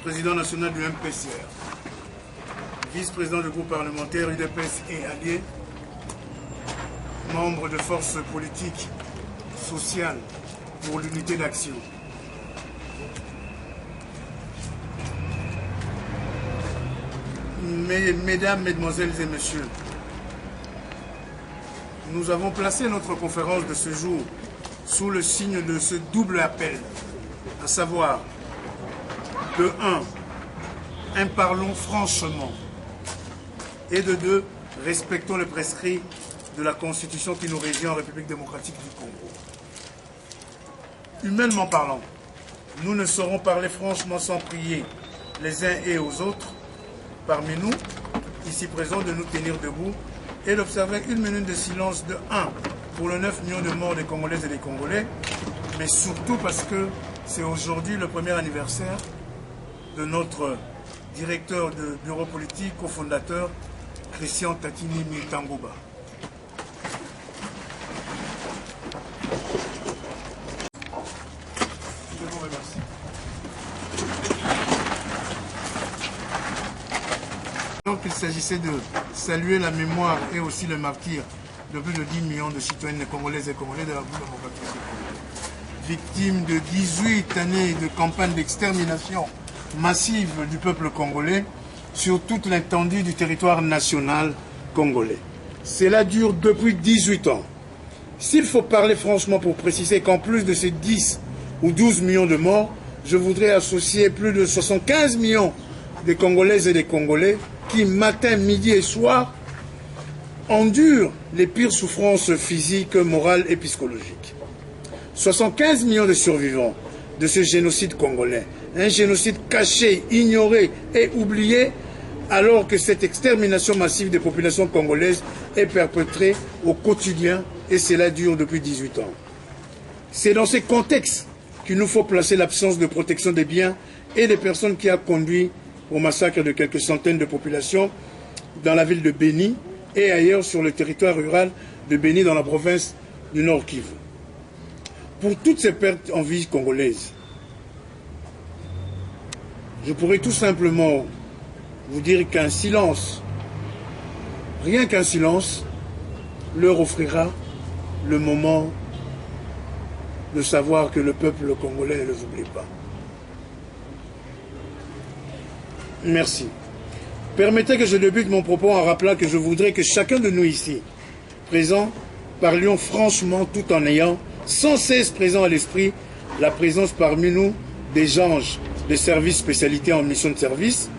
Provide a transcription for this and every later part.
président national du MPCR, vice-président du groupe parlementaire UDPS et alliés, membre de forces politiques, sociales pour l'unité d'action. Mesdames, Mesdemoiselles et Messieurs, nous avons placé notre conférence de ce jour sous le signe de ce double appel, à savoir, de 1, parlons franchement, et de 2, respectons les prescrits de la Constitution qui nous régit en République démocratique du Congo. Humainement parlant, nous ne saurons parler franchement sans prier les uns et aux autres, parmi nous, ici présents, de nous tenir debout et d'observer une minute de silence de 1 pour les 9 millions de morts des Congolaises et des Congolais, mais surtout parce que c'est aujourd'hui le premier anniversaire de notre directeur de bureau politique, cofondateur, Christian Tatini Mitangoba. Je vous remercie. Donc il s'agissait de saluer la mémoire et aussi le martyr de plus de 10 millions de citoyennes congolaises et congolais de la République démocratique, victimes de 18 années de campagne d'extermination massive du peuple congolais sur toute l'étendue du territoire national congolais. Cela dure depuis 18 ans. S'il faut parler franchement pour préciser qu'en plus de ces 10 ou 12 millions de morts, je voudrais associer plus de 75 millions de Congolaises et des Congolais qui, matin, midi et soir, endurent les pires souffrances physiques, morales et psychologiques. 75 millions de survivants de ce génocide congolais, un génocide caché, ignoré et oublié, alors que cette extermination massive des populations congolaises est perpétrée au quotidien et cela dure depuis 18 ans. C'est dans ces contextes qu'il nous faut placer l'absence de protection des biens et des personnes qui a conduit au massacre de quelques centaines de populations dans la ville de Béni et ailleurs sur le territoire rural de Béni dans la province du Nord Kivu. Pour toutes ces pertes en vie congolaises, je pourrais tout simplement vous dire qu'un silence, rien qu'un silence, leur offrira le moment de savoir que le peuple congolais ne les oublie pas. Merci. Permettez que je débute mon propos en rappelant que je voudrais que chacun de nous ici, présents, parlions franchement tout en ayant sans cesse présent à l'esprit la présence parmi nous des anges des services spécialités en mission de service.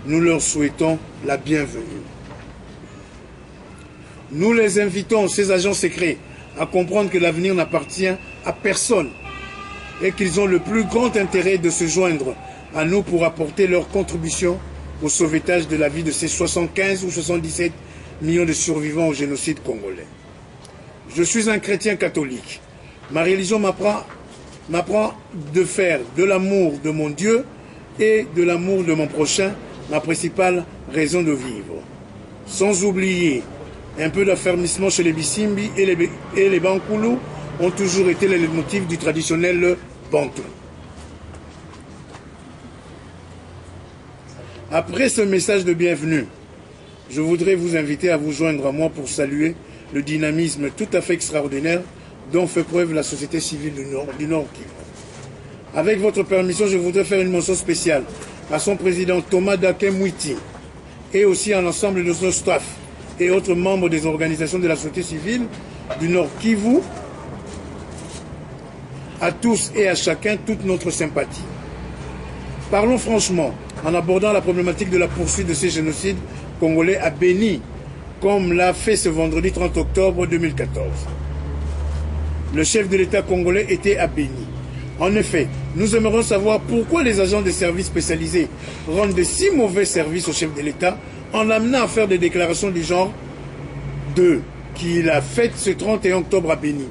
Nous leur souhaitons la bienvenue. Nous les invitons, ces agents secrets, à comprendre que l'avenir n'appartient à personne et qu'ils ont le plus grand intérêt de se joindre à nous pour apporter leur contribution au sauvetage de la vie de ces 75 ou 77 millions de survivants au génocide congolais. Je suis un chrétien catholique. Ma religion m'apprend de faire de l'amour de mon Dieu et de l'amour de mon prochain ma principale raison de vivre. Sans oublier un peu d'affermissement chez les Bisimbi et les Bankoulou ont toujours été les motifs du traditionnel Bantou. Après ce message de bienvenue, je voudrais vous inviter à vous joindre à moi pour saluer le dynamisme tout à fait extraordinaire dont fait preuve la société civile du Nord Kivu. Avec votre permission, je voudrais faire une mention spéciale à son président Thomas Daké Mouiti et aussi à l'ensemble de son staff et autres membres des organisations de la société civile du Nord Kivu. À tous et à chacun, toute notre sympathie. Parlons franchement en abordant la problématique de la poursuite de ces génocides congolais à Béni, comme l'a fait ce vendredi 30 octobre 2014. Le chef de l'État congolais était à Béni. En effet, nous aimerions savoir pourquoi les agents des services spécialisés rendent de si mauvais services au chef de l'État en l'amenant à faire des déclarations du genre qu'il a faites ce 31 octobre à Béni,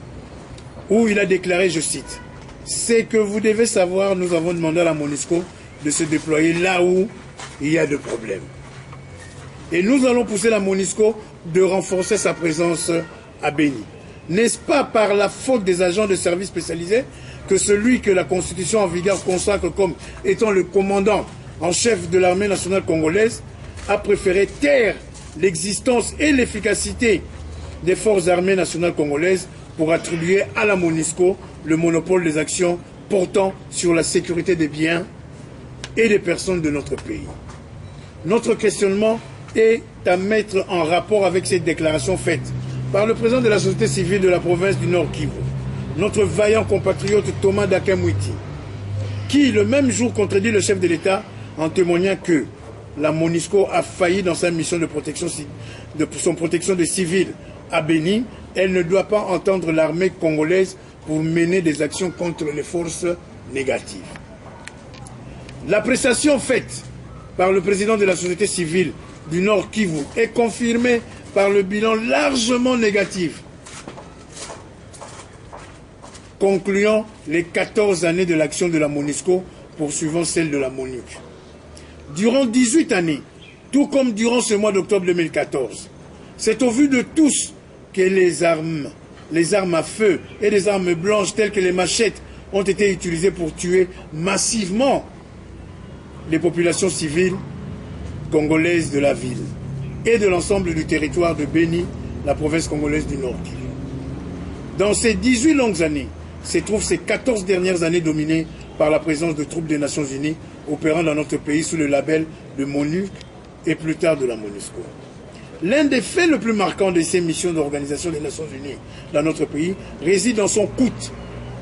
où il a déclaré, je cite, « C'est que vous devez savoir, nous avons demandé à la MONUSCO de se déployer là où il y a des problèmes. Et nous allons pousser la MONUSCO de renforcer sa présence à Béni. N'est-ce pas par la faute des agents de services spécialisés que celui que la Constitution en vigueur consacre comme étant le commandant en chef de l'armée nationale congolaise, a préféré taire l'existence et l'efficacité des forces armées nationales congolaises pour attribuer à la MONUSCO le monopole des actions portant sur la sécurité des biens et des personnes de notre pays. Notre questionnement est à mettre en rapport avec cette déclaration faite par le président de la société civile de la province du Nord Kivu, notre vaillant compatriote Thomas Dakamwiti, qui le même jour contredit le chef de l'État en témoignant que la MONUSCO a failli dans sa mission de protection des civils à Béni. Elle ne doit pas entendre l'armée congolaise pour mener des actions contre les forces négatives. L'appréciation faite par le président de la société civile du Nord Kivu est confirmée par le bilan largement négatif, concluant les 14 années de l'action de la MONUSCO poursuivant celle de la MONUC. Durant 18 années, tout comme durant ce mois d'octobre 2014, c'est au vu de tous que les armes à feu et les armes blanches telles que les machettes ont été utilisées pour tuer massivement les populations civiles congolaises de la ville et de l'ensemble du territoire de Béni, la province congolaise du Nord Kivu. Dans ces 18 longues années, se trouvent ces 14 dernières années dominées par la présence de troupes des Nations Unies opérant dans notre pays sous le label de MONUC et plus tard de la MONUSCO. L'un des faits le plus marquants de ces missions d'organisation des Nations Unies dans notre pays réside dans son coût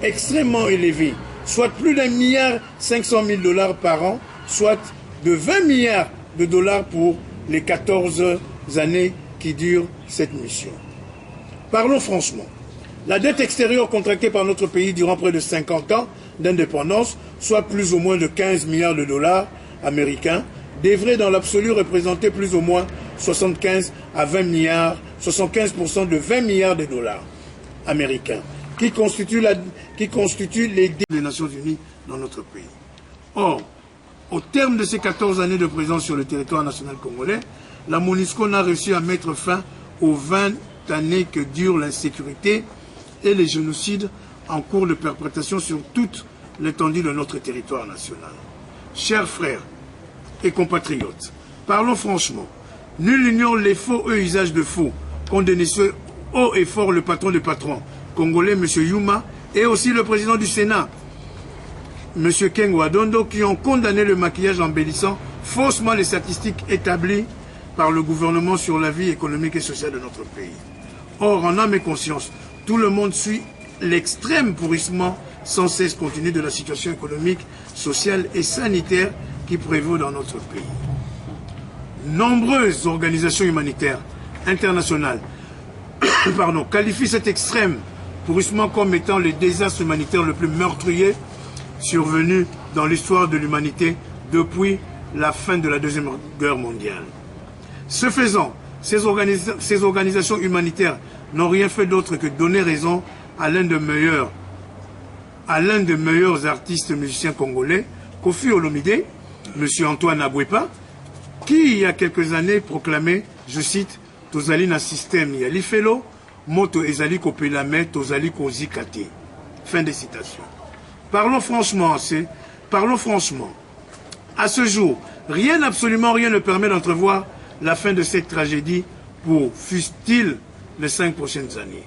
extrêmement élevé, soit plus d'1,5 milliard par an, soit de 20 milliards de dollars pour les 14 années qui durent cette mission. Parlons franchement. La dette extérieure contractée par notre pays durant près de 50 ans d'indépendance, soit plus ou moins de 15 milliards de dollars américains, devrait dans l'absolu représenter plus ou moins 75 à 20 milliards, 75% de 20 milliards de dollars américains, qui constituent les dettes des Nations Unies dans notre pays. Or, au terme de ces 14 années de présence sur le territoire national congolais, la MONUSCO n'a réussi à mettre fin aux 20 années que dure l'insécurité et les génocides en cours de perpétration sur toute l'étendue de notre territoire national. Chers frères et compatriotes, parlons franchement. Nul ignore les faux et usages de faux qu'ont dénoncé haut et fort le patron des patrons congolais, M. Yuma, et aussi le président du Sénat, M. Kengo Adondo, qui ont condamné le maquillage embellissant faussement les statistiques établies par le gouvernement sur la vie économique et sociale de notre pays. Or, en âme et conscience, tout le monde suit l'extrême pourrissement sans cesse continu de la situation économique, sociale et sanitaire qui prévaut dans notre pays. Nombreuses organisations humanitaires internationales qualifient cet extrême pourrissement comme étant le désastre humanitaire le plus meurtrier survenu dans l'histoire de l'humanité depuis la fin de la Deuxième Guerre mondiale. Ce faisant, ces organisations humanitaires n'ont rien fait d'autre que donner raison à l'un des meilleurs artistes musiciens congolais, Koffi Olomide, M. Antoine Abwepa, qui, il y a quelques années, proclamait, je cite, « Tozali na système yali felo, moto ezali kopelame, tozali kozikate ». Fin de citation. Parlons franchement. À ce jour, absolument rien ne permet d'entrevoir la fin de cette tragédie pour, fût-il, les 5 prochaines années.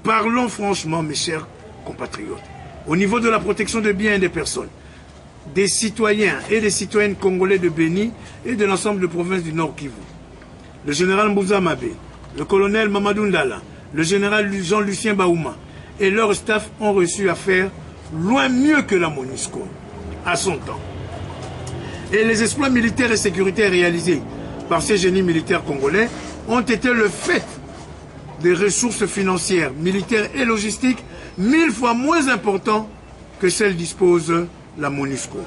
Parlons franchement, mes chers compatriotes. Au niveau de la protection des biens et des personnes, des citoyens et des citoyennes congolais de Béni et de l'ensemble de provinces du Nord Kivu, le général Mbouza Mabé, le colonel Mamadou Ndala, le général Jean-Lucien Baouma et leur staff ont reçu à faire loin mieux que la MONUSCO à son temps. Et les exploits militaires et sécuritaires réalisés par ces génies militaires congolais ont été le fait des ressources financières, militaires et logistiques 1000 fois moins importantes que celles dispose la MONUSCO.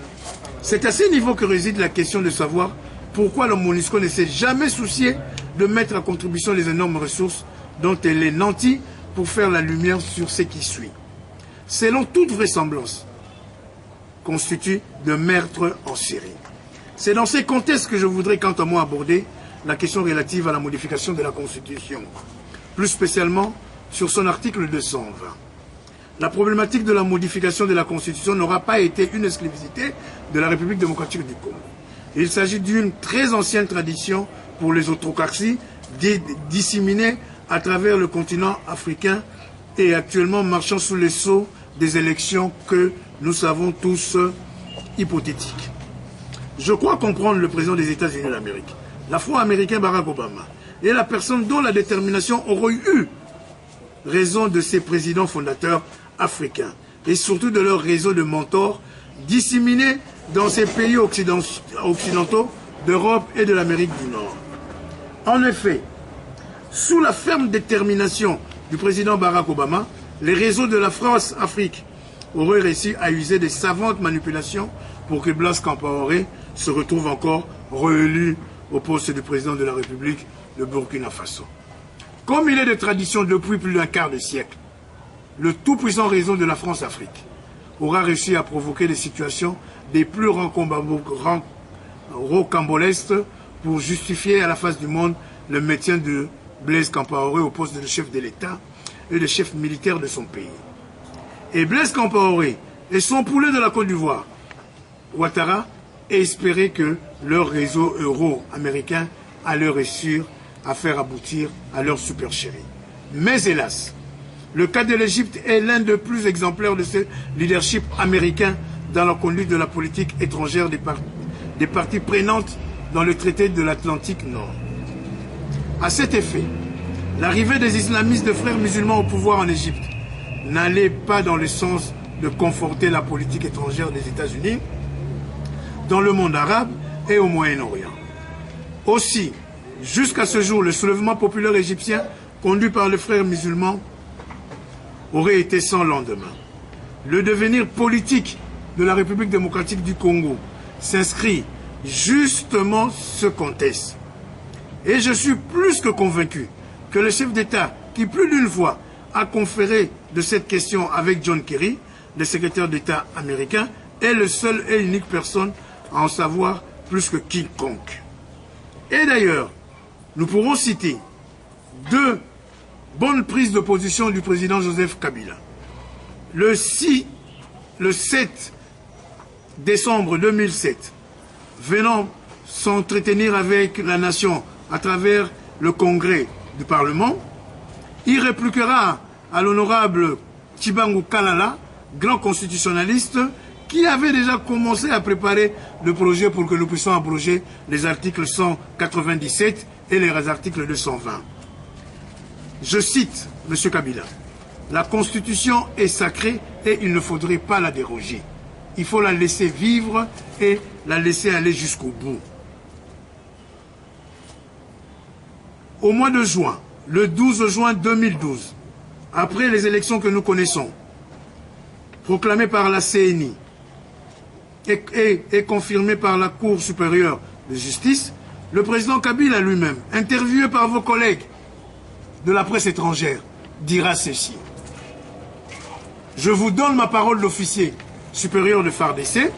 C'est à ce niveau que réside la question de savoir pourquoi la MONUSCO ne s'est jamais soucié de mettre à contribution les énormes ressources dont elle est nantie pour faire la lumière sur ce qui suit. Selon toute vraisemblance, constitue de meurtres en série. C'est dans ces contextes que je voudrais quant à moi aborder la question relative à la modification de la Constitution, plus spécialement sur son article 220. la problématique de la modification de la Constitution n'aura pas été une exclusivité de la République démocratique du Congo. Il s'agit d'une très ancienne tradition pour les autocraties disséminées à travers le continent africain et actuellement marchant sous les sceaux des élections que nous savons tous hypothétiques. Je crois comprendre le président des États-Unis d'Amérique, l'Afro-Américain Barack Obama, est la personne dont la détermination aurait eu raison de ces présidents fondateurs africains et surtout de leur réseau de mentors disséminés dans ces pays occidentaux d'Europe et de l'Amérique du Nord. En effet, sous la ferme détermination du président Barack Obama, les réseaux de la France-Afrique auraient réussi à user des savantes manipulations pour que Blaise Compaoré se retrouve encore réélu au poste de président de la République de Burkina Faso. Comme il est de tradition depuis plus d'un quart de siècle, le tout-puissant réseau de la France-Afrique aura réussi à provoquer des situations des plus rocambolesques pour justifier à la face du monde le maintien de Blaise Compaoré au poste de chef de l'État et de chef militaire de son pays. Et Blaise Compaoré et son poulet de la Côte d'Ivoire, Ouattara, espéraient que leur réseau euro-américain allait réussir à faire aboutir à leur supercherie. Mais hélas, le cas de l'Égypte est l'un des plus exemplaires de ce leadership américain dans la conduite de la politique étrangère des parties prenantes dans le traité de l'Atlantique Nord. À cet effet, l'arrivée des islamistes de frères musulmans au pouvoir en Égypte n'allait pas dans le sens de conforter la politique étrangère des États-Unis dans le monde arabe et au Moyen-Orient. Aussi, jusqu'à ce jour, le soulèvement populaire égyptien conduit par les frères musulmans aurait été sans lendemain. Le devenir politique de la République démocratique du Congo s'inscrit justement ce contexte. Et je suis plus que convaincu que le chef d'État, qui plus d'une fois a conféré de cette question avec John Kerry, le secrétaire d'État américain, est le seul et unique personne à en savoir plus que quiconque. Et d'ailleurs, nous pourrons citer deux bonnes prises de position du président Joseph Kabila. Le 7 décembre 2007, venant s'entretenir avec la nation à travers le congrès du Parlement, il répliquera à l'honorable Tshibangou Kalala, grand constitutionnaliste, qui avait déjà commencé à préparer le projet pour que nous puissions abroger les articles 197 et les articles 220. Je cite M. Kabila, « La Constitution est sacrée et il ne faudrait pas la déroger. Il faut la laisser vivre et la laisser aller jusqu'au bout. » Au mois de juin, le 12 juin 2012, après les élections que nous connaissons, proclamées par la CNI et confirmées par la Cour supérieure de justice, le président Kabila lui-même, interviewé par vos collègues de la presse étrangère, dira ceci. Je vous donne ma parole d'officier supérieur de FARDC.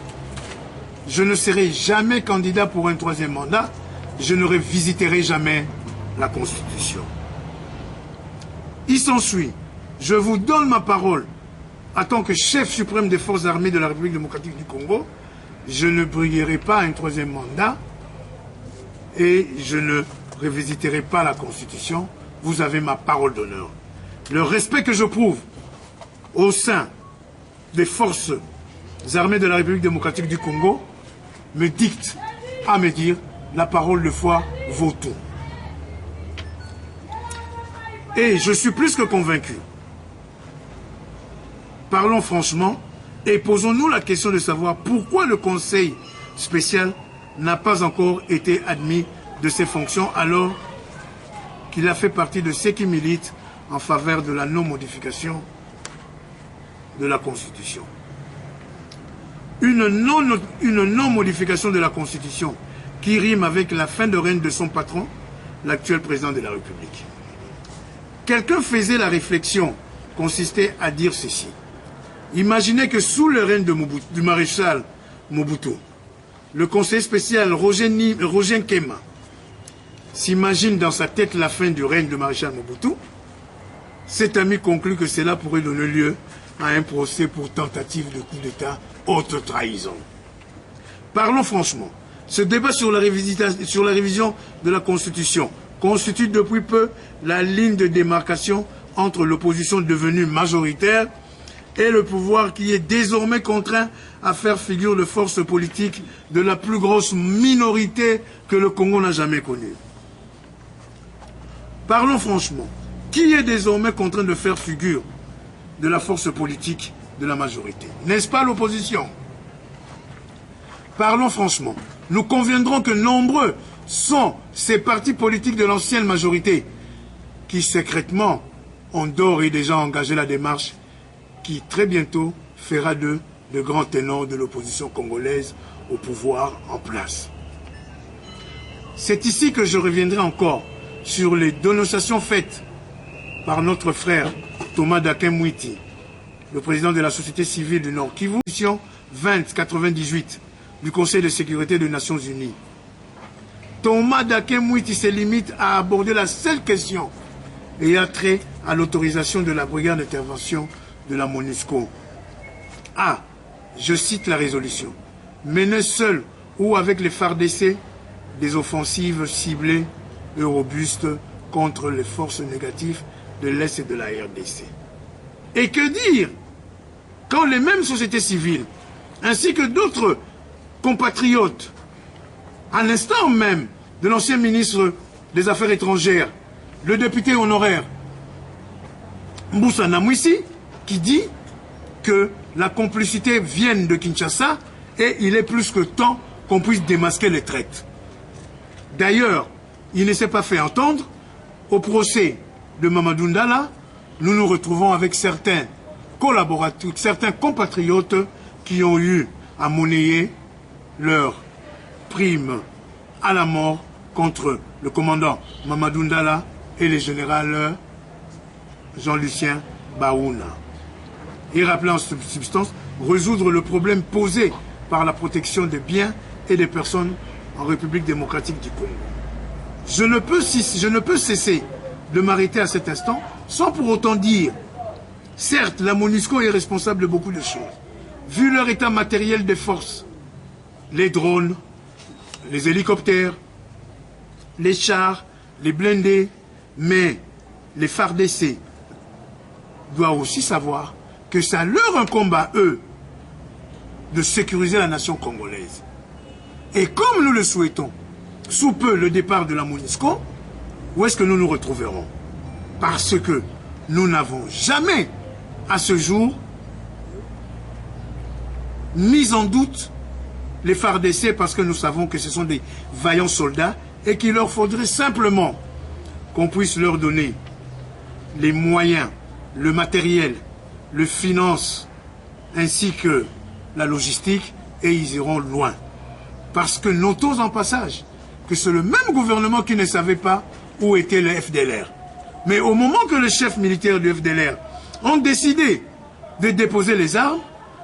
Je ne serai jamais candidat pour un troisième mandat. Je ne revisiterai jamais la Constitution. Il s'ensuit. Je vous donne ma parole en tant que chef suprême des forces armées de la République démocratique du Congo. Je ne briguerai pas un troisième mandat et je ne revisiterai pas la Constitution. Vous avez ma parole d'honneur. Le respect que je prouve au sein des forces armées de la République démocratique du Congo me dicte à me dire la parole de foi vaut tout. Et je suis plus que convaincu. Parlons franchement et posons-nous la question de savoir pourquoi le Conseil spécial n'a pas encore été admis de ses fonctions alors qu'il a fait partie de ceux qui militent en faveur de la non-modification de la Constitution. Une non-modification de la Constitution qui rime avec la fin de règne de son patron, l'actuel président de la République. Quelqu'un faisait la réflexion, consistait à dire ceci. Imaginez que sous le règne du maréchal Mobutu, le conseiller spécial Roger Nkema s'imagine dans sa tête la fin du règne du maréchal Mobutu. Cet ami conclut que cela pourrait donner lieu à un procès pour tentative de coup d'État, haute trahison. Parlons franchement. Ce débat sur la révision de la Constitution constitue depuis peu la ligne de démarcation entre l'opposition devenue majoritaire et le pouvoir qui est désormais contraint à faire figure de force politique de la plus grosse minorité que le Congo n'a jamais connue. Parlons franchement. Qui est désormais contraint de faire figure de la force politique de la majorité? N'est-ce pas l'opposition? Parlons franchement. Nous conviendrons que nombreux sont ces partis politiques de l'ancienne majorité qui secrètement ont d'ores et déjà engagé la démarche qui très bientôt fera d'eux de grands ténors de l'opposition congolaise au pouvoir en place. C'est ici que je reviendrai encore sur les dénonciations faites par notre frère Thomas Dakem-Mwiti, le président de la société civile du Nord Kivu, 2098 du Conseil de sécurité des Nations Unies. Thomas Dakem-Mwiti se limite à aborder la seule question ayant trait à l'autorisation de la brigade d'intervention de la MONUSCO. Ah, je cite la résolution. Mener seul ou avec les FARDC des offensives ciblées et robustes contre les forces négatives de l'Est et de la RDC. Et que dire quand les mêmes sociétés civiles, ainsi que d'autres compatriotes, à l'instant même de l'ancien ministre des Affaires étrangères, le député honoraire Moussa Namwisi, qui dit que la complicité vient de Kinshasa et il est plus que temps qu'on puisse démasquer les traites. D'ailleurs, il ne s'est pas fait entendre. Au procès de Mamadou Ndala, nous nous retrouvons avec certains collaborateurs, certains compatriotes qui ont eu à monnayer leur prime à la mort contre le commandant Mamadou Ndala et le général Jean-Lucien Baouna. Et rappeler en substance, résoudre le problème posé par la protection des biens et des personnes en République démocratique du Congo. Je ne peux cesser de m'arrêter à cet instant sans pour autant dire, certes, la MONUSCO est responsable de beaucoup de choses, vu leur état matériel des forces, les drones, les hélicoptères, les chars, les blindés, mais les FARDC doivent aussi savoir que ça leur incombe à eux de sécuriser la nation congolaise. Et comme nous le souhaitons, sous peu le départ de la MONUSCO, où est-ce que nous nous retrouverons? Parce que nous n'avons jamais, à ce jour, mis en doute les FARDC parce que nous savons que ce sont des vaillants soldats et qu'il leur faudrait simplement qu'on puisse leur donner les moyens, le matériel, le finance, ainsi que la logistique, et ils iront loin. Parce que notons en passage que c'est le même gouvernement qui ne savait pas où était le FDLR. Mais au moment que les chefs militaires du FDLR ont décidé de déposer les armes,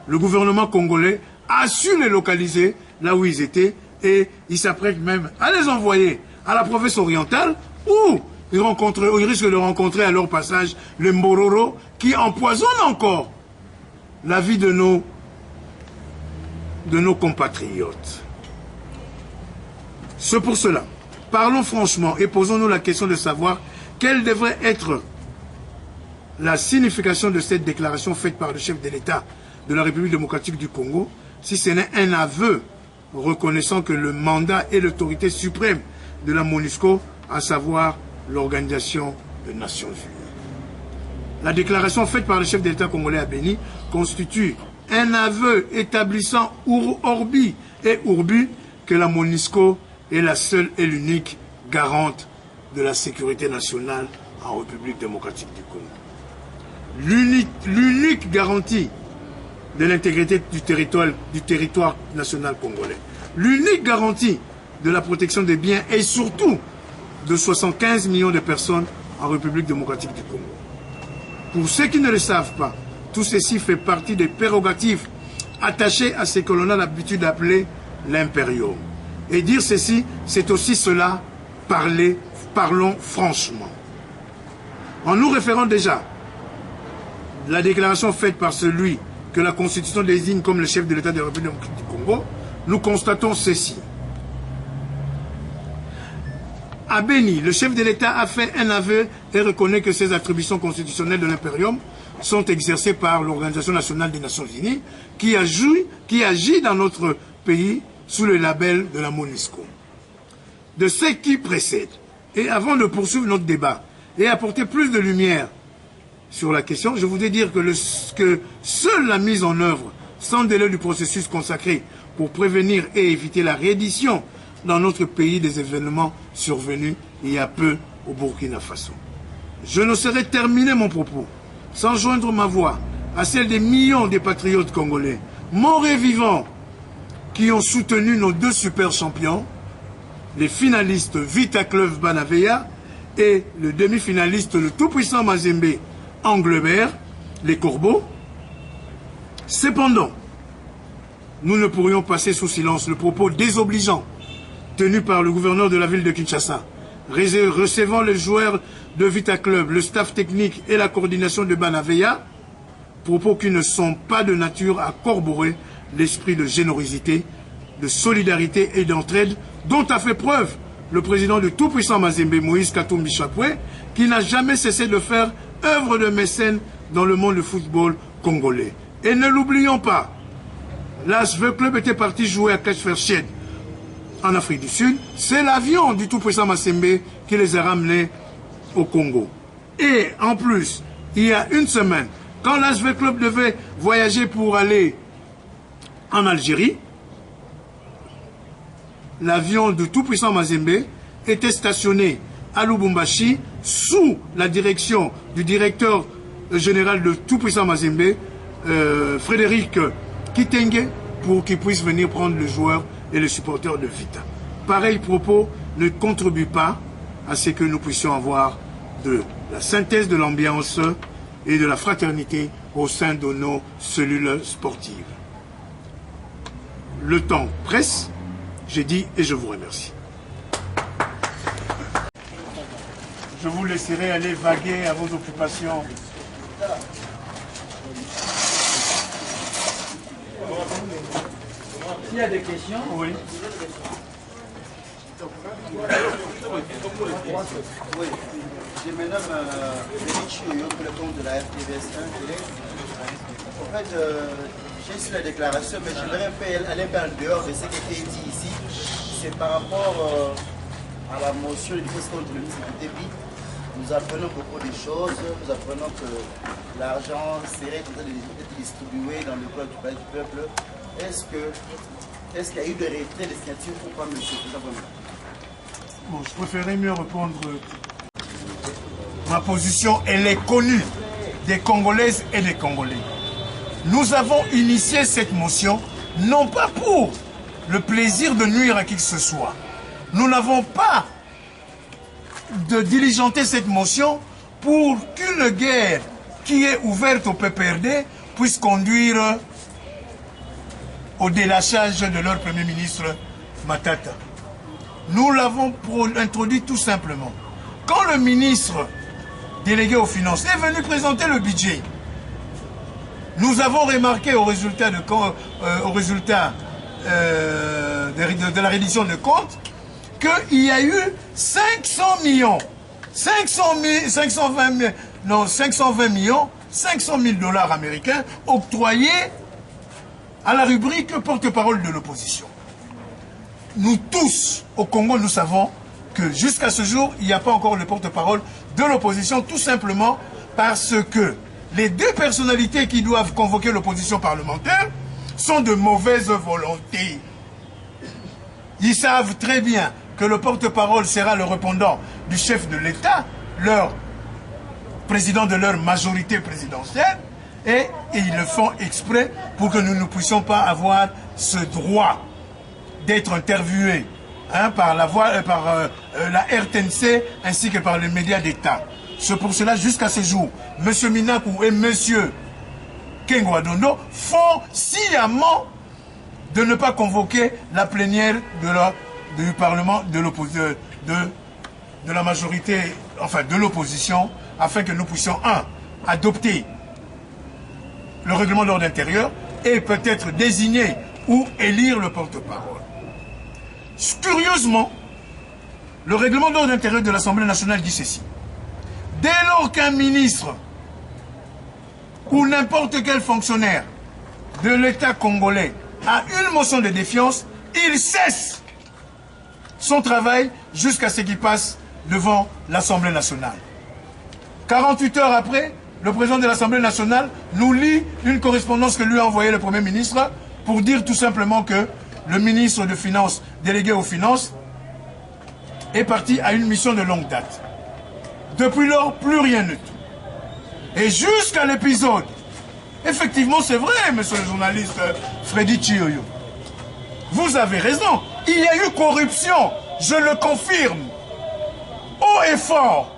le gouvernement congolais a su les localiser là où ils étaient et ils s'apprêtent même à les envoyer à la province orientale où ils risquent de rencontrer à leur passage le Mbororo qui empoisonne encore la vie de nos compatriotes. C'est pour cela, parlons franchement et posons-nous la question de savoir quelle devrait être la signification de cette déclaration faite par le chef de l'État de la République démocratique du Congo, si ce n'est un aveu reconnaissant que le mandat et l'autorité suprême de la MONUSCO, à savoir l'Organisation des Nations Unies. La déclaration faite par le chef de l'État congolais à Béni constitue un aveu établissant orbi et urbi que la MONUSCO est la seule et l'unique garante de la sécurité nationale en République démocratique du Congo. L'unique garantie de l'intégrité du territoire national congolais. L'unique garantie de la protection des biens et surtout de 75 millions de personnes en République démocratique du Congo. Pour ceux qui ne le savent pas, tout ceci fait partie des prérogatives attachées à ce que l'on a l'habitude d'appeler l'impérium. Et dire ceci, c'est aussi cela, parlons franchement. En nous référant déjà la déclaration faite par celui que la Constitution désigne comme le chef de l'État de la République démocratique du Congo, nous constatons ceci. À Beni, le chef de l'État a fait un aveu et reconnaît que ses attributions constitutionnelles de l'impérium sont exercées par l'Organisation nationale des Nations Unies qui agit dans notre pays sous le label de la MONUSCO. De ce qui précède, et avant de poursuivre notre débat et apporter plus de lumière sur la question, je voudrais dire que seule la mise en œuvre sans délai du processus consacré pour prévenir et éviter la réédition dans notre pays des événements survenus il y a peu au Burkina Faso. Je ne saurais terminer mon propos sans joindre ma voix à celle des millions de patriotes congolais, morts et vivants, qui ont soutenu nos deux super champions, les finalistes Vita Club Banaveya et le demi-finaliste, le tout-puissant Mazembe Anglebert, les Corbeaux. Cependant, nous ne pourrions passer sous silence le propos désobligeant tenu par le gouverneur de la ville de Kinshasa, recevant les joueurs de Vita Club, le staff technique et la coordination de Banaveya, propos qui ne sont pas de nature à corroborer l'esprit de générosité, de solidarité et d'entraide dont a fait preuve le président du tout-puissant Mazembe, Moïse Katumbi Chapwe, qui n'a jamais cessé de faire œuvre de mécène dans le monde du football congolais. Et ne l'oublions pas, l'ASV Club était parti jouer à Kachfershed en Afrique du Sud. C'est l'avion du tout-puissant Mazembe qui les a ramenés au Congo. Et en plus, il y a une semaine, quand l'ASV Club devait voyager pour aller en Algérie, l'avion du tout-puissant Mazembe était stationné à Lubumbashi sous la direction du directeur général de tout-puissant Mazembe, Frédéric Kitenge, pour qu'il puisse venir prendre le joueur et le supporter de Vita. Pareil propos ne contribue pas à ce que nous puissions avoir de la synthèse de l'ambiance et de la fraternité au sein de nos cellules sportives. Le temps presse, j'ai dit et je vous remercie. Je vous laisserai aller vaguer à vos occupations. S'il y a des questions, oui. Oui, je me nomme Félix Chouyo, pour le compte de la RTVS 1 télé. En fait, j'ai su la déclaration, mais j'aimerais un peu aller vers le dehors de ce qui a été dit ici. C'est par rapport à la motion du défense contre le ministre du débit. Nous apprenons beaucoup de choses. Nous apprenons que l'argent serait en train d'être distribué dans le code du palais du peuple. Est-ce qu'il y a eu des retraits de signatures ou pas, monsieur? Bon, je préférais mieux répondre. Ma position, elle est connue des Congolaises et des Congolais. Nous avons initié cette motion, non pas pour le plaisir de nuire à qui que ce soit. Nous n'avons pas de diligenter cette motion pour qu'une guerre qui est ouverte au PPRD puisse conduire au délâchage de leur Premier ministre Matata. Nous l'avons introduit tout simplement. Quand le ministre délégué aux finances est venu présenter le budget, nous avons remarqué au résultat de la reddition de comptes qu'il y a eu 500 millions, 520 millions, 500 000 dollars américains octroyés à la rubrique porte-parole de l'opposition. Nous tous, au Congo, nous savons que jusqu'à ce jour, il n'y a pas encore le porte-parole de l'opposition, tout simplement parce que les deux personnalités qui doivent convoquer l'opposition parlementaire sont de mauvaise volonté. Ils savent très bien que le porte-parole sera le répondant du chef de l'État, leur président de leur majorité présidentielle, et ils le font exprès pour que nous ne puissions pas avoir ce droit d'être interviewés par la RTNC ainsi que par les médias d'État. C'est pour cela, jusqu'à ce jour, M. Minakou et M. Kengo Adondo font sciemment de ne pas convoquer la plénière du Parlement de la majorité, enfin de l'opposition, afin que nous puissions, adopter le règlement d'ordre intérieur et peut-être désigner ou élire le porte-parole. Curieusement, le règlement d'ordre intérieur de l'Assemblée nationale dit ceci. Dès lors qu'un ministre ou n'importe quel fonctionnaire de l'État congolais a une motion de défiance, il cesse son travail jusqu'à ce qu'il passe devant l'Assemblée nationale. 48 heures après, le président de l'Assemblée nationale nous lit une correspondance que lui a envoyée le Premier ministre pour dire tout simplement que le ministre de Finances, délégué aux Finances, est parti à une mission de longue date. Depuis lors, plus rien du tout. Et jusqu'à l'épisode, effectivement c'est vrai, monsieur le journaliste Freddy Chioyo, vous avez raison, il y a eu corruption, je le confirme, haut et fort.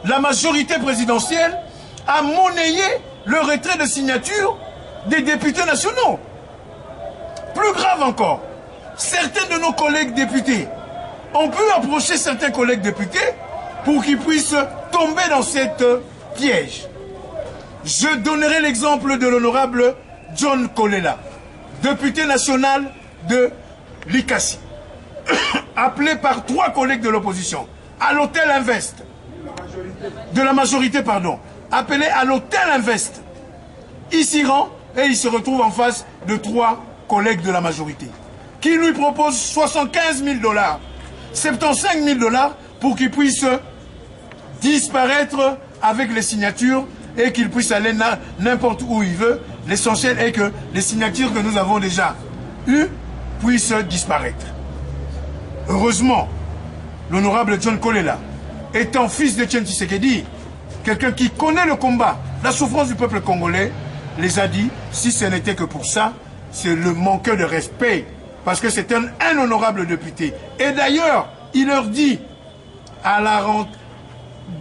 La majorité présidentielle a monnayé le retrait de signature des députés nationaux. Plus grave encore, certains de nos collègues députés ont pu approcher certains collègues députés pour qu'ils puissent tomber dans cette piège. Je donnerai l'exemple de l'honorable John Kolela, député national de l'ICASI, appelé par 3 collègues de l'opposition à l'hôtel Invest, de la majorité, pardon, appelé à l'hôtel Invest. Il s'y rend et il se retrouve en face de 3 collègues de la majorité qui lui proposent 75 000 $, 75 000 $ pour qu'il puisse disparaître avec les signatures et qu'il puisse aller n'importe où il veut. L'essentiel est que les signatures que nous avons déjà eues puissent disparaître. Heureusement, l'honorable John Kolela, étant fils de Tien Tshisekedi, quelqu'un qui connaît le combat, la souffrance du peuple congolais, les a dit, si ce n'était que pour ça, c'est le manque de respect, parce que c'est un honorable député. Et d'ailleurs, il leur dit, à la rentrée,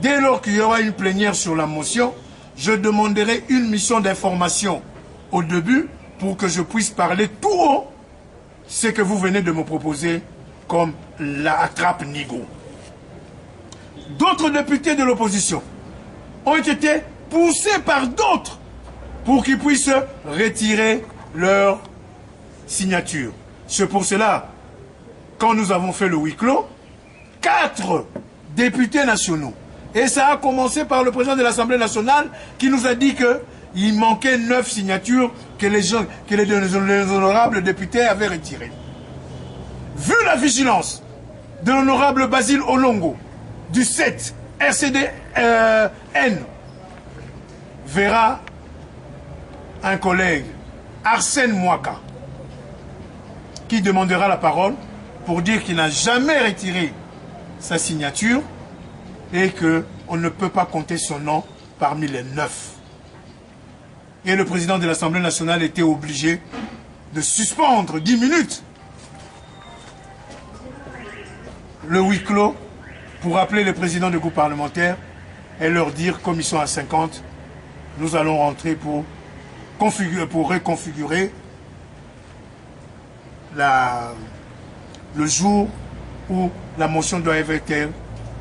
dès lors qu'il y aura une plénière sur la motion, je demanderai une mission d'information au début pour que je puisse parler tout haut ce que vous venez de me proposer comme la attrape Nigo. D'autres députés de l'opposition ont été poussés par d'autres pour qu'ils puissent retirer leur signature. C'est pour cela, quand nous avons fait le huis clos, 4 députés nationaux, et ça a commencé par le président de l'Assemblée nationale qui nous a dit qu'il manquait 9 signatures que les honorables députés avaient retirées. Vu la vigilance de l'honorable Basile Olongo, du 7 RCDN, verra un collègue, Arsène Mouaka, qui demandera la parole pour dire qu'il n'a jamais retiré sa signature et qu'on ne peut pas compter son nom parmi les 9. Et le président de l'Assemblée nationale était obligé de suspendre 10 minutes le huis clos pour appeler les présidents de groupes parlementaires et leur dire, comme ils sont à 50, nous allons rentrer pour reconfigurer le jour où la motion doit être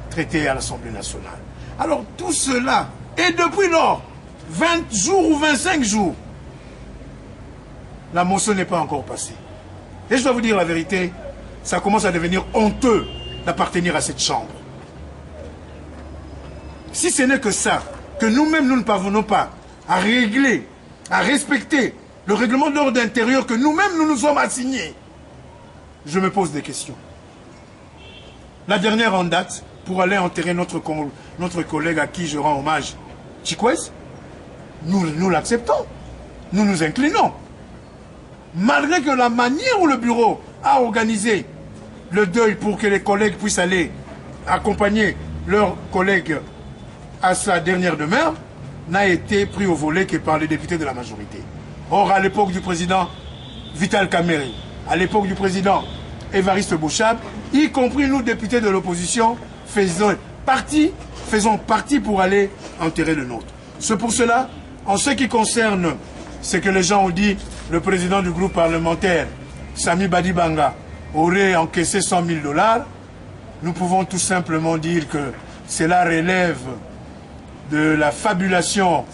traitée à l'Assemblée nationale. Alors tout cela, et depuis lors, 20 jours ou 25 jours, la motion n'est pas encore passée. Et je dois vous dire la vérité, ça commence à devenir honteux d'appartenir à cette chambre. Si ce n'est que ça, que nous-mêmes nous ne parvenons pas à régler, à respecter le règlement d'ordre intérieur que nous-mêmes nous nous sommes assignés, je me pose des questions. La dernière en date, pour aller enterrer notre collègue à qui je rends hommage, Chikwes, nous l'acceptons, nous nous inclinons. Malgré que la manière où le bureau a organisé le deuil pour que les collègues puissent aller accompagner leurs collègues à sa dernière demeure, n'a été pris au volet que par les députés de la majorité. Or, à l'époque du président Vital Kamerhe, à l'époque du président Évariste Bouchab, y compris nous, députés de l'opposition, faisons partie pour aller enterrer le nôtre. C'est pour cela, en ce qui concerne ce que les gens ont dit, le président du groupe parlementaire, Sami Badibanga, aurait encaissé 100 000 $, nous pouvons tout simplement dire que cela relève de la fabulation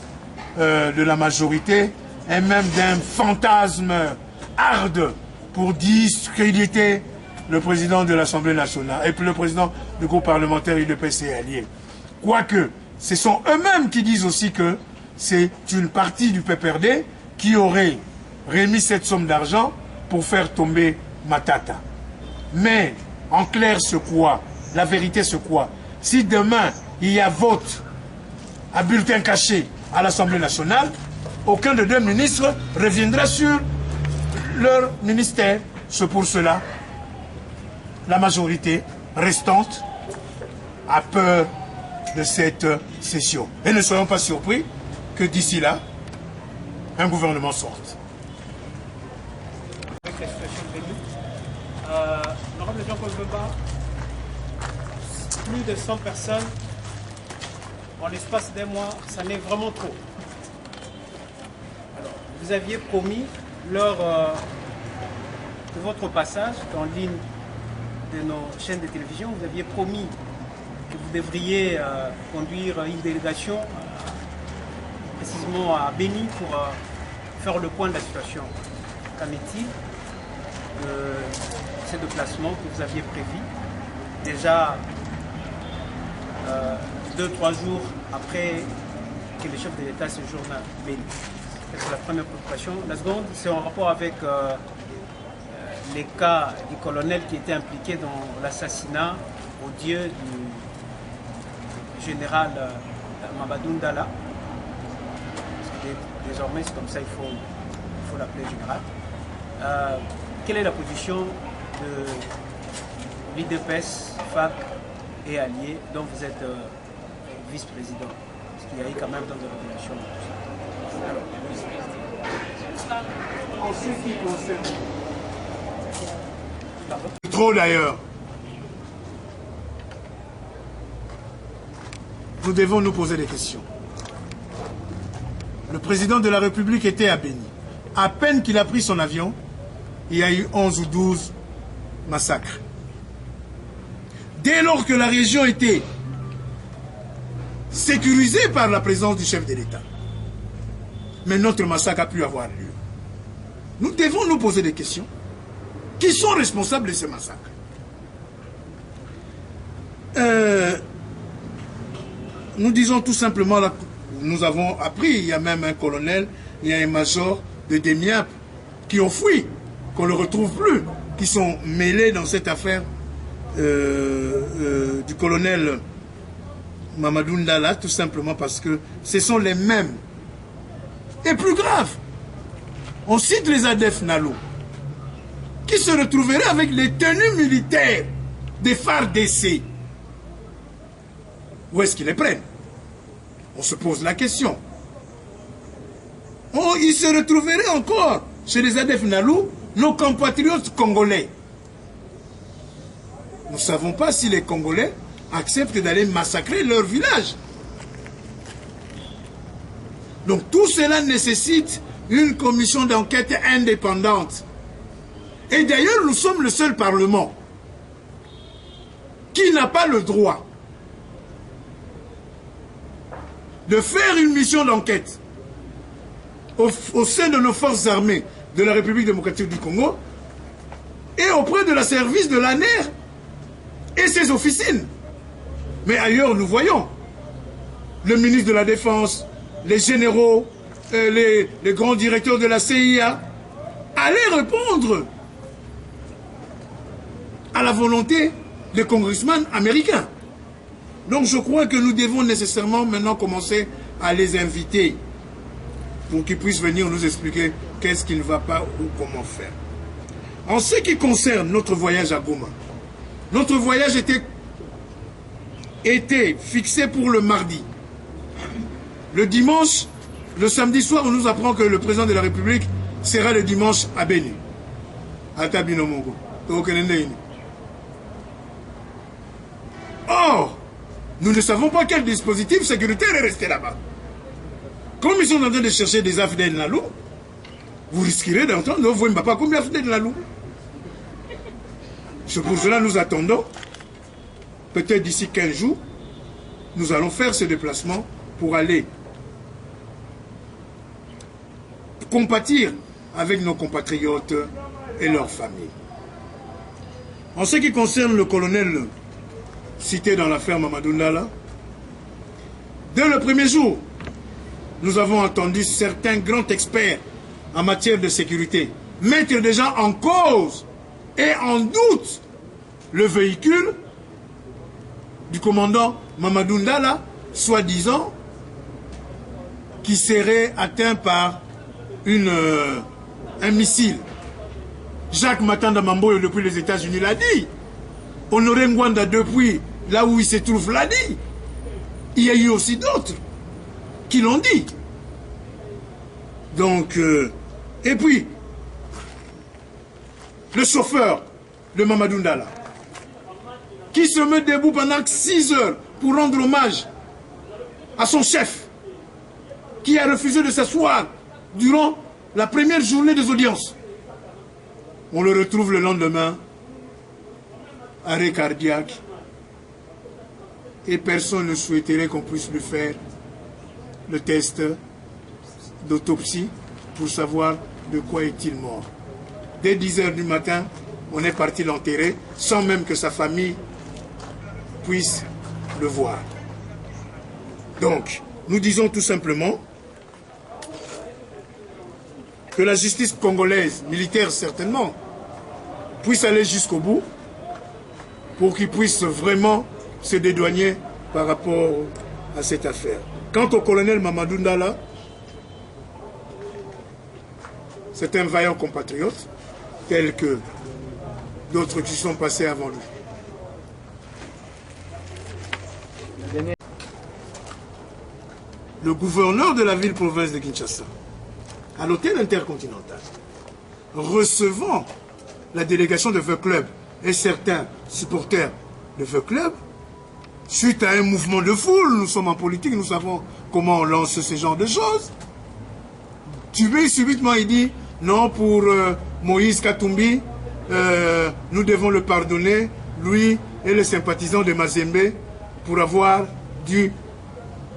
de la majorité et même d'un fantasme hard pour discréditer le président de l'Assemblée nationale et puis le président du groupe parlementaire UDPS et alliés. Quoique, ce sont eux-mêmes qui disent aussi que c'est une partie du PPRD qui aurait remis cette somme d'argent pour faire tomber Matata. Mais, en clair, c'est quoi? La vérité, c'est quoi? Si demain, il y a vote à bulletin caché à l'Assemblée nationale, aucun des deux ministres reviendra sur leur ministère. C'est pour cela la majorité restante a peur de cette session. Et ne soyons pas surpris que d'ici là, un gouvernement sorte. Avec la situation bénie, l'honorable Jean-Paul Bemba, plus de 100 personnes en l'espace d'un mois, ça n'est vraiment trop. Alors, vous aviez promis lors de votre passage en ligne de nos chaînes de télévision, vous aviez promis que vous devriez conduire une délégation précisément à Béni pour faire le point de la situation. Qu'en est-il de ces déplacements que vous aviez prévus? Déjà 2-3 jours après que le chef de l'État séjourne à Béni. C'est la première préoccupation. La seconde, c'est en rapport avec les cas du colonel qui était impliqué dans l'assassinat odieux du général Mamadou Ndala. Désormais, c'est comme ça, il faut l'appeler général. Quelle est la position de l'IDPS, FAC et Alliés, dont vous êtes vice-président? Parce qu'il y a eu quand même tant de révélations. En ce qui concerne... Trop d'ailleurs. Nous devons nous poser des questions. Le président de la République était à Béni. À peine qu'il a pris son avion, il y a eu 11 ou 12 massacres. Dès lors que la région était sécurisée par la présence du chef de l'État, mais notre massacre a pu avoir lieu. Nous devons nous poser des questions. Qui sont responsables de ce massacre? Nous disons tout simplement, nous avons appris, il y a même un colonel, il y a un major de Demiap qui ont fui, qu'on ne retrouve plus, qui sont mêlés dans cette affaire du colonel Mamadou Ndala, tout simplement parce que ce sont les mêmes. Et plus grave, on cite les ADF Nalo, qui se retrouveraient avec les tenues militaires des FARDC. Où est-ce qu'ils les prennent? On se pose la question. Ils se retrouveraient encore chez les ADF Nalou, nos compatriotes congolais. Nous ne savons pas si les Congolais acceptent d'aller massacrer leur village. Donc tout cela nécessite une commission d'enquête indépendante. Et d'ailleurs, nous sommes le seul Parlement qui n'a pas le droit de faire une mission d'enquête au sein de nos forces armées de la République démocratique du Congo et auprès de la service de l'ANER et ses officines. Mais ailleurs, nous voyons le ministre de la Défense, les généraux, les grands directeurs de la CIA aller répondre à la volonté des congressmen américains. Donc je crois que nous devons nécessairement maintenant commencer à les inviter pour qu'ils puissent venir nous expliquer qu'est-ce qui ne va pas ou comment faire. En ce qui concerne notre voyage à Goma, notre voyage était fixé pour le mardi. Le dimanche, le samedi soir, on nous apprend que le président de la République sera le dimanche à Béni. Or, nous ne savons pas quel dispositif sécuritaire est resté là-bas. Comme ils sont en train de chercher des affidèles de la loup, vous risquerez d'entendre, vous ne voyez pas combien d'affidèles de la loup. C'est pour cela que nous attendons, peut-être d'ici 15 jours, nous allons faire ce déplacement pour aller compatir avec nos compatriotes et leurs familles. En ce qui concerne le colonel cité dans l'affaire Mamadou Ndala, dès le premier jour, nous avons entendu certains grands experts en matière de sécurité mettre déjà en cause et en doute le véhicule du commandant Mamadou Ndala, soi-disant, qui serait atteint par un missile. Jacques Matanda Mamboyo, depuis les États-Unis, l'a dit. Honoré Ngwanda, depuis là où il se trouve, l'a dit. Il y a eu aussi d'autres qui l'ont dit. Donc, et puis, le chauffeur de Mamadou Ndala, qui se met debout pendant 6 heures pour rendre hommage à son chef, qui a refusé de s'asseoir durant la première journée des audiences. On le retrouve le lendemain, arrêt cardiaque, et personne ne souhaiterait qu'on puisse lui faire le test d'autopsie pour savoir de quoi est-il mort. Dès 10 heures du matin, on est parti l'enterrer sans même que sa famille puisse le voir. Donc, nous disons tout simplement que la justice congolaise, militaire certainement, puisse aller jusqu'au bout pour qu'il puisse vraiment se dédouaner par rapport à cette affaire. Quant au colonel Mamadou Ndala, c'est un vaillant compatriote, tel que d'autres qui sont passés avant lui. Le gouverneur de la ville-province de Kinshasa, à l'hôtel intercontinental, recevant la délégation de Veu Club et certains supporters de Veu Club, suite à un mouvement de foule, nous sommes en politique, nous savons comment on lance ce genre de choses. Subitement, il dit, non, pour Moïse Katumbi, nous devons le pardonner, lui et les sympathisants de Mazembe, pour avoir dû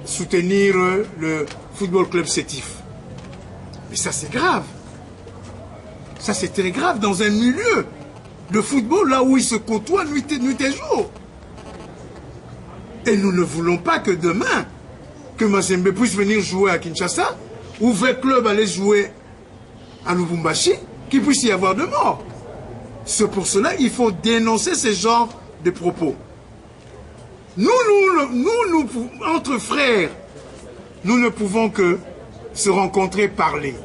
soutenir le football club Sétif. Mais ça, c'est grave. Ça, c'est très grave dans un milieu de football, là où ils se côtoient nuit et jour. Et nous ne voulons pas que demain, que Mazembe puisse venir jouer à Kinshasa, ou Veu Club aller jouer à Lubumbashi, qu'il puisse y avoir de morts. C'est pour cela qu'il faut dénoncer ce genre de propos. Nous, entre frères, nous ne pouvons que se rencontrer, parler.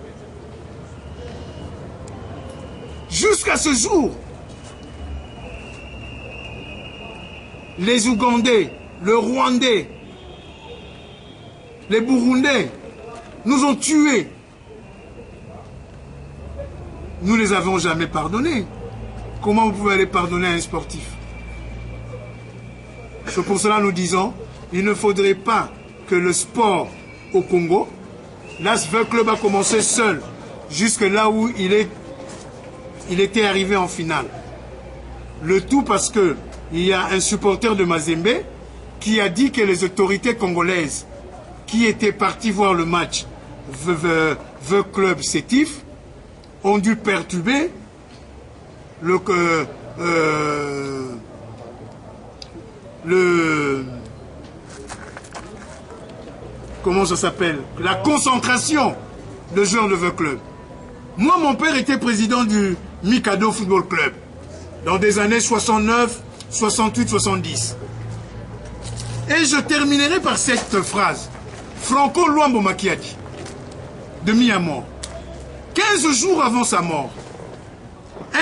Jusqu'à ce jour, les Ougandais, le Rwandais, les Burundais nous ont tués. Nous ne les avons jamais pardonnés. Comment vous pouvez aller pardonner à un sportif? C'est pour cela que nous disons, il ne faudrait pas que le sport au Congo, là, Veu Club a commencé seul, jusque là où il était arrivé en finale. Le tout parce que il y a un supporter de Mazembe qui a dit que les autorités congolaises qui étaient partis voir le match Veu Club Sétif ont dû perturber comment ça s'appelle, la concentration de joueurs de Veu Club. Moi, mon père était président du Mikado Football Club dans des années 69, 68, 70. Et je terminerai par cette phrase. Franco Luambo Makiadi, de Miyamor, 15 jours avant sa mort,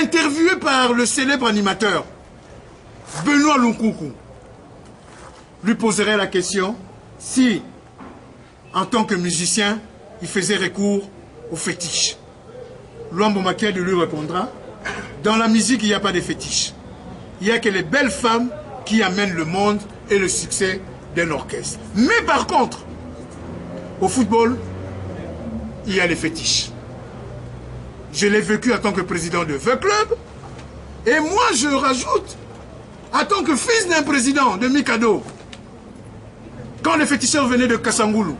interviewé par le célèbre animateur Benoît Lukuku, lui poserait la question si, en tant que musicien, il faisait recours au fétiche. Luambo Makiadi lui répondra, dans la musique, il n'y a pas de fétiche. Il n'y a que les belles femmes qui amènent le monde et le succès d'un orchestre. Mais par contre, au football, il y a les fétiches. Je l'ai vécu en tant que président de Veu Club. Et moi, je rajoute, en tant que fils d'un président de Mikado, quand les féticheurs venaient de Kassangoulou,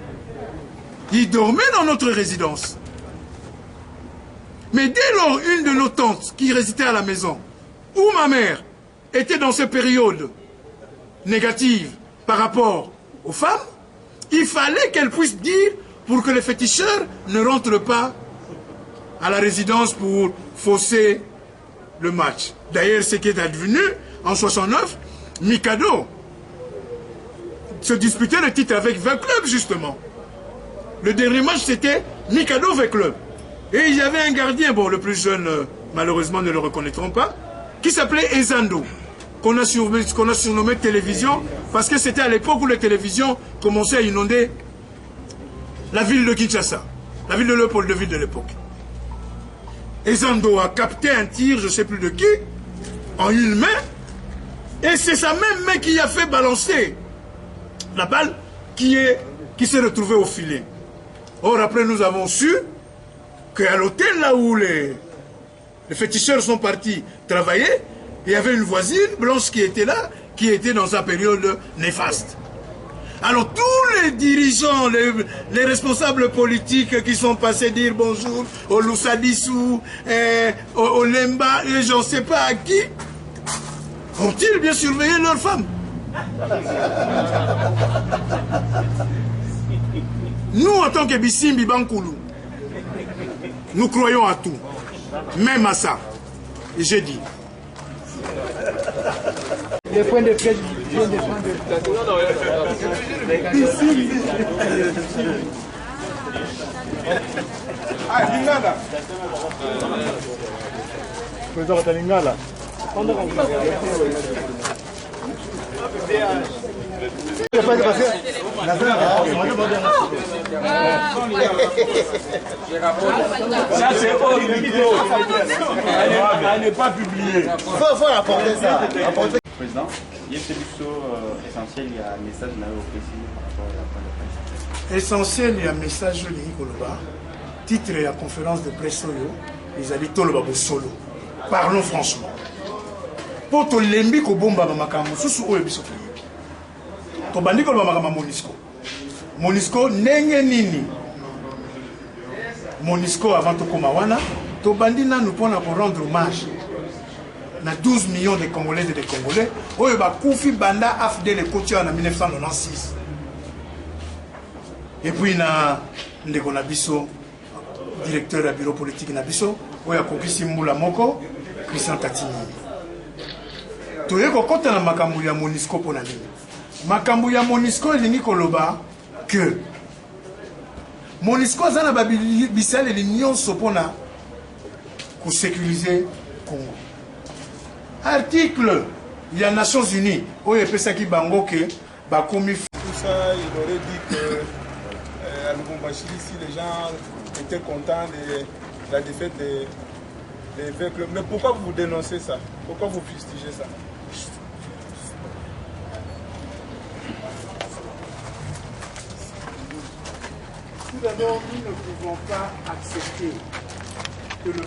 ils dormaient dans notre résidence. Mais dès lors, une de nos tantes qui résidait à la maison, où ma mère était dans cette période négative par rapport aux femmes, il fallait qu'elle puisse dire pour que les féticheurs ne rentrent pas à la résidence pour fausser le match. D'ailleurs, ce qui est advenu en 69, Mikado se disputait le titre avec 20 clubs, justement. Le dernier match, c'était Mikado 20 clubs. Et il y avait un gardien, bon, le plus jeune, malheureusement, ne le reconnaîtront pas, qui s'appelait Ezando, qu'on a surnommé télévision, parce que c'était à l'époque où les télévisions commençaient à inonder la ville de Kinshasa, la ville de Léopoldville de l'époque. Ezando a capté un tir, je ne sais plus de qui, en une main, et c'est sa même main qui a fait balancer la balle qui s'est retrouvée au filet. Or, après, nous avons su qu'à l'hôtel, là où les féticheurs sont partis travailler, il y avait une voisine blanche qui était là, qui était dans sa période néfaste. Alors tous les dirigeants, les responsables politiques qui sont passés dire bonjour au Loussadissou, au Lemba, et j'en sais pas à qui, ont-ils bien surveillé leurs femmes? Nous, en tant que Bissimbi Bankoulou, nous croyons à tout, même à ça. Et j'ai dit. Les points de presse viennent de prendre Ah, Lingala. Président Lingala. Ça c'est hors vidéo. Elle n'est pas publiée. Il faut rapporter ça. Président, il y a essentiel, il y a un message au président par rapport à la fin de presse. Essentiel, il y a un message de Nikoloba. Titre de la conférence de presse solo, ils ont dit Toloba Solo. Parlons franchement. Pour te lembi ko bomba makamu susu oyo biso to. To bandi ko makamu Monisco. Monisco nenge nini. Monisco avant to koma wana, to bandi na nous pona pour rendre hommage. Na 12 millions de Congolais et de Congolais, oyo ba kufi banda AFD le coach en 1996. Et puis na ndeko na biso directeur du bureau politique na biso, oyo akokisi mbula moko Christian Tatini. Toye kokota na makambu ya Monisco pona nini. Makambu ya Monisco elingi koloba que Monisco zana ba bisale nyonso pona ko sécuriser Congo. Article, il y a Nations Unies, où il y a qui bango que bakomi. Tout ça, il aurait dit que à Lubumbashi, si les gens étaient contents de la défaite des 20 clubs. Mais pourquoi vous dénoncez ça? Pourquoi vous fustigez ça? Tout d'abord, nous ne pouvons pas accepter